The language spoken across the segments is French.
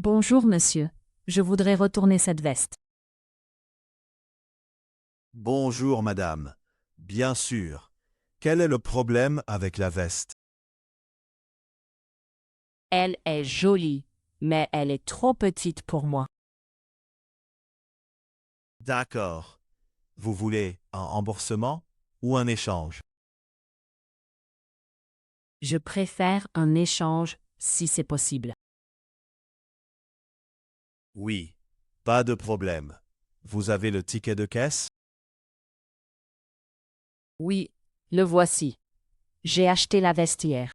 Bonjour monsieur, je voudrais retourner cette veste. Bonjour madame. Bien sûr. Quel est le problème avec la veste? Elle est jolie, mais elle est trop petite pour moi. D'accord. Vous voulez un remboursement ou un échange? Je préfère un échange si c'est possible. Oui. Pas de problème. Vous avez le ticket de caisse? Oui, le voici. J'ai acheté la veste hier.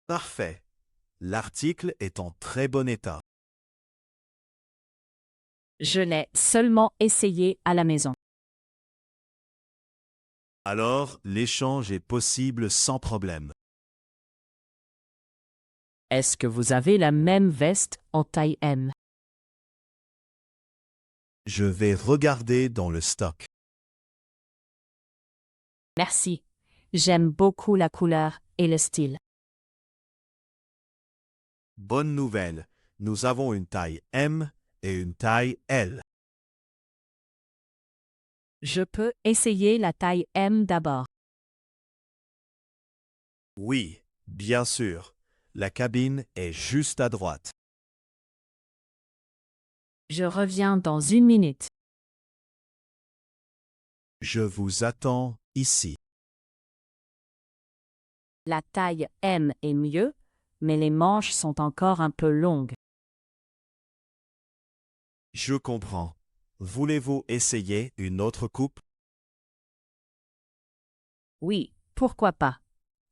Parfait. L'article est en très bon état. Je l'ai seulement essayé à la maison. Alors, l'échange est possible sans problème. Est-ce que vous avez la même veste en taille M? Je vais regarder dans le stock. Merci. J'aime beaucoup la couleur et le style. Bonne nouvelle. Nous avons une taille M et une taille L. Je peux essayer la taille M d'abord. Oui, bien sûr. La cabine est juste à droite. Je reviens dans une minute. Je vous attends ici. La taille M est mieux, mais les manches sont encore un peu longues. Je comprends. Voulez-vous essayer une autre coupe? Oui, pourquoi pas.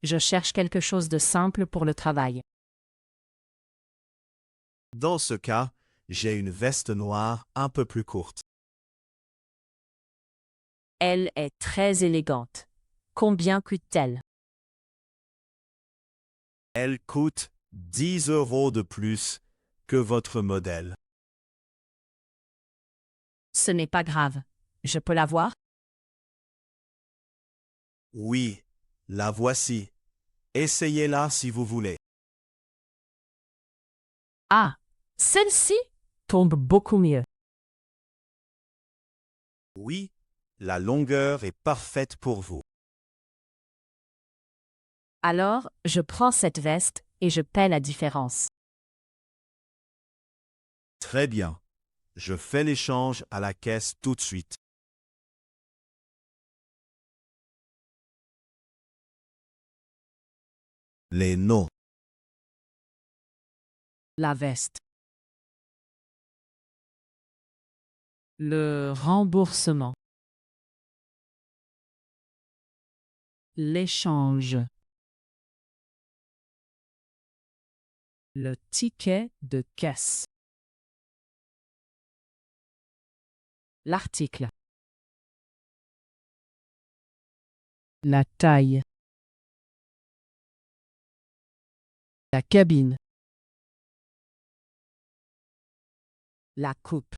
Je cherche quelque chose de simple pour le travail. Dans ce cas, j'ai une veste noire un peu plus courte. Elle est très élégante. Combien coûte-t-elle? Elle coûte 10 € de plus que votre modèle. Ce n'est pas grave. Je peux la voir? Oui, la voici. Essayez-la si vous voulez. Ah, celle-ci tombe beaucoup mieux. Oui, la longueur est parfaite pour vous. Alors, je prends cette veste et je paie la différence. Très bien. Je fais l'échange à la caisse tout de suite. Les noms. La veste. Le remboursement. L'échange. Le ticket de caisse. L'article. La taille. La cabine. La coupe.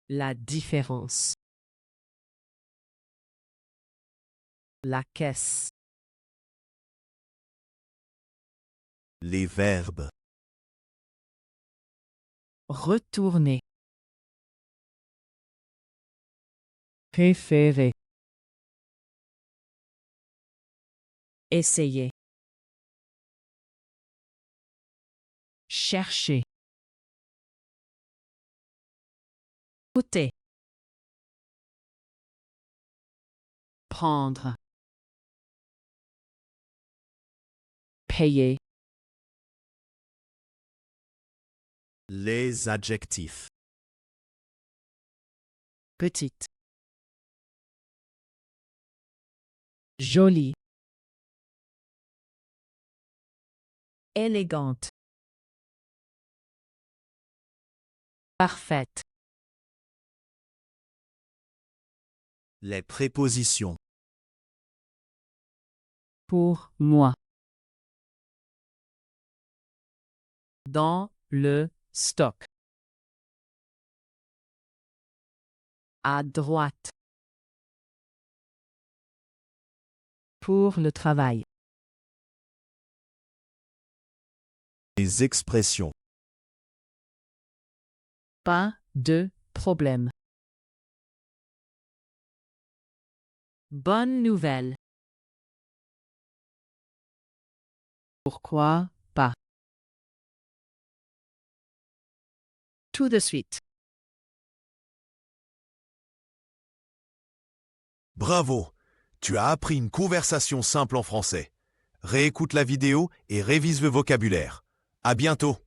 La différence. La caisse. Les verbes. Retourner. Préférer. Essayer. Chercher. Coûter. Prendre. Payer. Les adjectifs. Petite. Jolie. Élégante. Parfaite. Les prépositions. Pour moi. Dans le stock. À droite. Pour le travail. Les expressions. Pas de problème. Bonne nouvelle. Pourquoi pas? Tout de suite. Bravo! Tu as appris une conversation simple en français. Réécoute la vidéo et révise le vocabulaire. À bientôt!